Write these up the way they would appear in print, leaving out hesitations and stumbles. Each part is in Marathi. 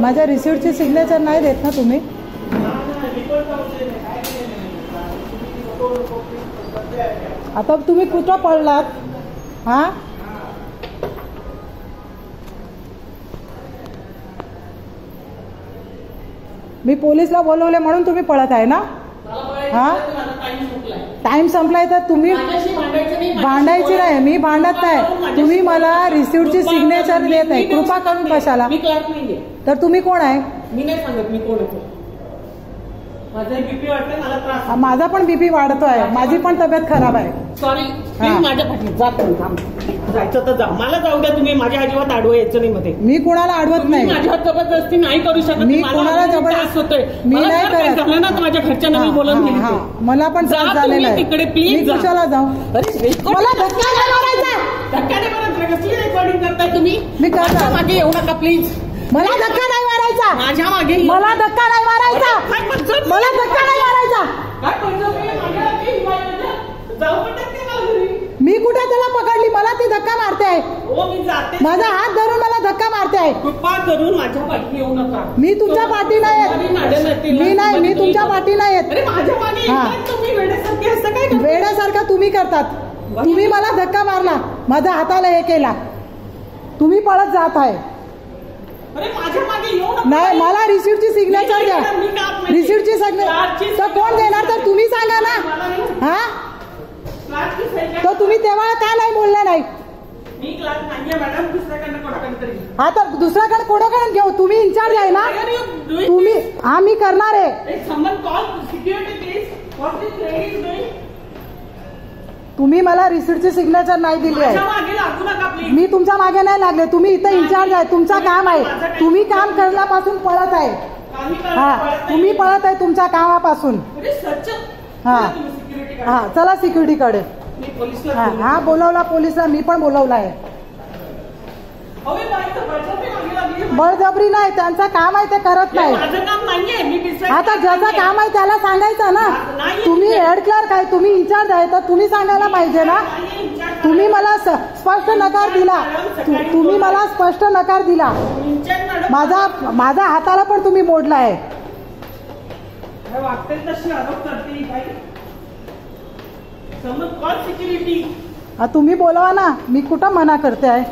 माझ्या रिसिप्टची सिग्नेचर नाही देत ना तुम्ही? आता तुम्ही कुठं पडलात? हा, मी पोलीसला बोलवले म्हणून तुम्ही पळत आहे ना? हा, टाइम संपलाय तर तुम्ही भांडायची नाही. मी भांडत नाही. तुम्ही मला रिसिप्टची सिग्नेचर देत नाही. कृपा करून कशाला? तर तुम्ही कोण आहे? मी नाही सांगत मी कोण आहे. माझा बीपी वाढतोय, मला त्रास. माझा पण बीपी वाढतोय. माझी पण तब्येत खराब आहे. सॉरी, माझ्या पाठी जायचं तर जा. मला जाऊ द्या तुम्ही. माझ्या अजिबात आडवं यायचं नाही मध्ये. मी कुणाला आडवत नाही. माझ्यावर जबरदस्ती नाही करू शकत. मी कुणाला जबरदस्ती होतोय. मी नाही करत. झालं ना तर माझ्या घरच्यांना मी बोलून दिली. मला पण त्रास झालेला आहे. तिकडे प्लीज. मी कशाला जाऊ? मला धक्का नाही मारायचा. धक्का नाही मारायचा. कसली रेकॉर्डिंग करताय तुम्ही? मी करता मागे येऊ नका प्लीज. मला धक्का नाही मारायचा. माझ्या मागे मला धक्का नाही मारायचा. मला धक्का नाही मारायचा. मी कुठे त्याला पकडली? मला ती धक्का मारते आहे. माझा हात धरून मला धक्का मारते आहे. कृपा करून माझ्या पाठी येऊ नका. मी तुमच्या पाठी नाही येत. मी नाही, मी तुमच्या पाठी नाही येत. वेड्यासारखं तुम्ही करतात. तुम्ही मला धक्का मारला, माझ्या हाताला हे केला, तुम्ही पळत जात आहे. नाही, मला रिसिप्टची सिग्नेचर द्या. रिसिप्टची सिग्नेचर तर कोण देणार? तर तुम्ही सांगा ना. हा, तर तुम्ही तेव्हा का नाही बोलला नाही? हा, तर दुसऱ्याकडे कोणाकडे घेऊ? तुम्ही इन्चार्ज आहे ना तुम्ही. हा, मी करणार आहे. तुम्ही मला रिसिप्टची सिग्नेचर नाही दिली आहे. मी तुमच्या मागे नाही लागले. तुम्ही इथे इन्चार्ज आहे. तुमचं काम आहे. तुम्ही काम करण्यापासून पळत आहे. हा, तुम्ही पळत आहे तुमच्या कामापासून. हा हा, चला सिक्युरिटीकडे. हा, बोलवला पोलिसला. मी पण बोलवला आहे. बळजबरी नाही, त्यांचं काम आहे ते करत नाही. आता ज्याचं काम आहे त्याला सांगायचं ना. तुम्ही हेड क्लर्क आहे, तुम्ही इन्चार्ज आहे, तर तुम्ही सांगायला पाहिजे ना. तुम्ही मला स्पष्ट नकार दिला. तुम्ही मला स्पष्ट नकार दिला. माझा हाताला पण तुम्ही मोडला आहे. तुम्ही बोलवा ना. मी कुठं मना करते आहे?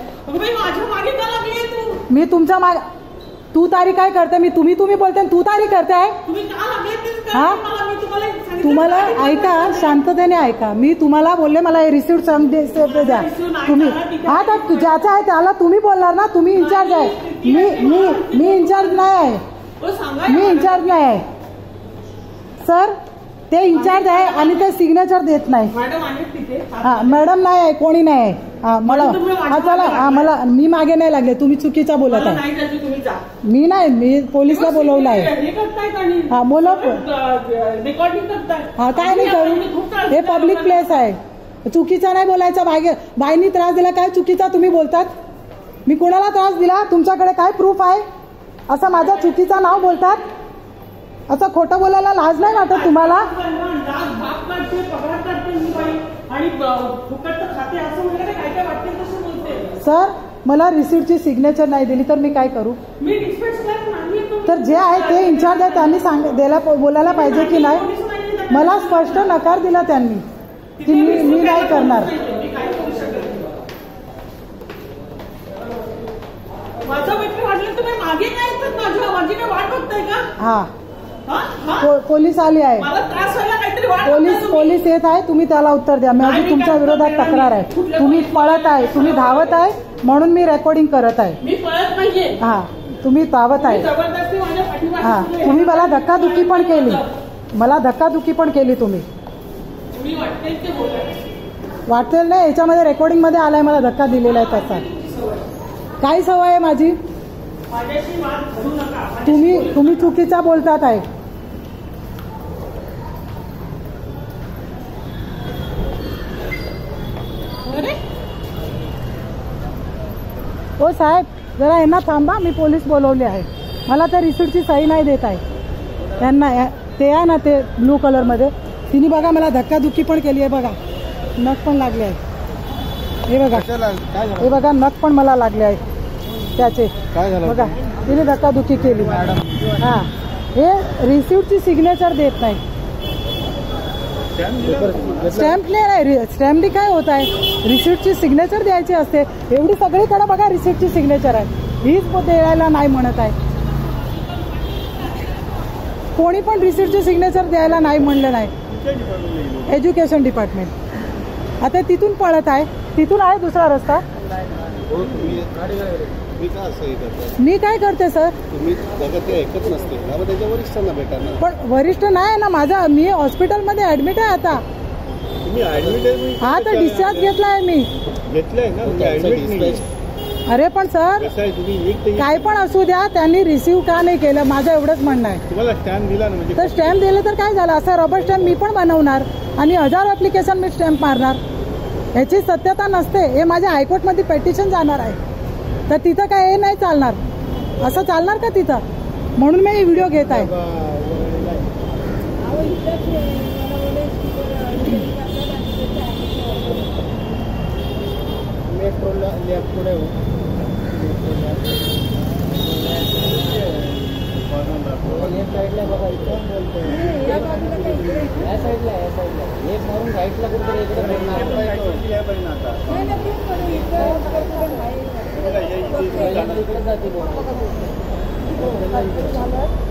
मी तुमच्या मागे. तू तारी काय करते? मी तुम्ही बोलते, तू तारी करते आहे. हा, तुम्हाला ऐका, शांततेने ऐका. मी तुम्हाला बोलले मला हे रिसिप्ट द्या तुम्ही. हा, तर ज्याचा आहे त्याला तुम्ही बोलणार ना. तुम्ही इन्चार्ज आहे. मी इन्चार्ज नाही आहे. मी इन्चार्ज नाही आहे सर. ते इन्चार्ज आहे आणि ते सिग्नेचर देत नाही. हा, मॅडम नाही आहे, कोणी नाही आहे. हा, मला हा, चला. हा, मला मी मागे नाही लागले. तुम्ही चुकीचा बोलत आहे. मी नाही, मी पोलिसला बोलवलं आहे. हा, बोलव. हा, काय नाही करू. हे पब्लिक प्लेस आहे. चुकीचा नाही बोलायचा. बाईनी त्रास दिला, काय चुकीचा तुम्ही बोलतात? मी कोणाला त्रास दिला? तुमच्याकडे काय प्रूफ आहे? असं माझ्या चुकीचं नाव बोलतात? असं खोटं बोलायला लाज नाही वाटत तुम्हाला? सर, मला रिसिप्टची सिग्नेचर नाही दिली तर मी काय करू? तर जे आहे ते इन्चार्ज आहे त्यांनी बोलायला पाहिजे की नाही? मला स्पष्ट नकार दिला त्यांनी की मी नाही करणार. हा, पोलीस आली आहे. पोलीस येत आहे. तुम्ही त्याला उत्तर द्या. माझी तुमच्या विरोधात तक्रार आहे. तुम्ही पळत आहे, तुम्ही धावत आहे, म्हणून मी रेकॉर्डिंग करत आहे. हा, तुम्ही धावत आहे. हा, तुम्ही मला धक्काधुक्की पण केली. मला धक्काधुक्की पण केली तुम्ही. वाटेल नाही, याच्यामध्ये रेकॉर्डिंग मध्ये आलाय मला धक्का दिलेला आहे त्याचा. काय सवय आहे माझी? तुम्ही चुकीचा बोलतात आहे. हो साहेब, जरा यांना थांबा. मी पोलीस बोलवले आहे. मला त्या रिसिप्टची सही नाही देत आहे त्यांना. ते आहे ना, ते ब्लू कलर मध्ये तिने बघा मला धक्काधुक्की पण केली आहे बघा, नख पण लागले आहे. हे बघा, हे बघा नख पण मला लागले आहेत त्याचे. काय झालं बघा तिने धक्काधुक्की केली. हां, हे रिसिप्टची सिग्नेचर देत नाही. स्टॅम्प नाही, स्टॅम्पनी काय होत आहे, रिसिप्टची सिग्नेचर द्यायची असते. एवढी सगळीकडे बघा रिसिप्टची सिग्नेचर आहे, हीच द्यायला नाही म्हणत आहे. कोणी पण रिसिप्टची सिग्नेचर द्यायला नाही म्हणलं नाही. Education department. आता तिथून पळत आहे, तिथून आहे दुसरा रस्ता. मी काय करते सर, तुम्ही ऐकत नसते त्याच्या वरिष्ठांना भेटा ना. पण वरिष्ठ नाही ना माझा, मी हॉस्पिटलमध्ये ऍडमिट आहे आता. तुम्ही ऍडमिट आहे? हा तर डिस्चार्ज घेतलाय मी. घेतलाय ना. अरे पण सर काय पण असू द्या, त्यांनी रिसिव्ह का नाही केलं माझं एवढंच म्हणणं आहे. तुम्हाला स्टॅम्प दिला ना, म्हणजे तर स्टॅम्प दिलं तर काय झालं, असं रबर स्टॅम्प मी पण बनवणार आणि 1000 ऍप्लिकेशन मी स्टॅम्प मारणार, याची सत्यता नसते. हे माझ्या हायकोर्टमध्ये पेटिशन जाणार आहे, तर तिथं काय हे नाही चालणार, असं चालणार का तिथं? म्हणून मी व्हिडिओ घेत आहे. आता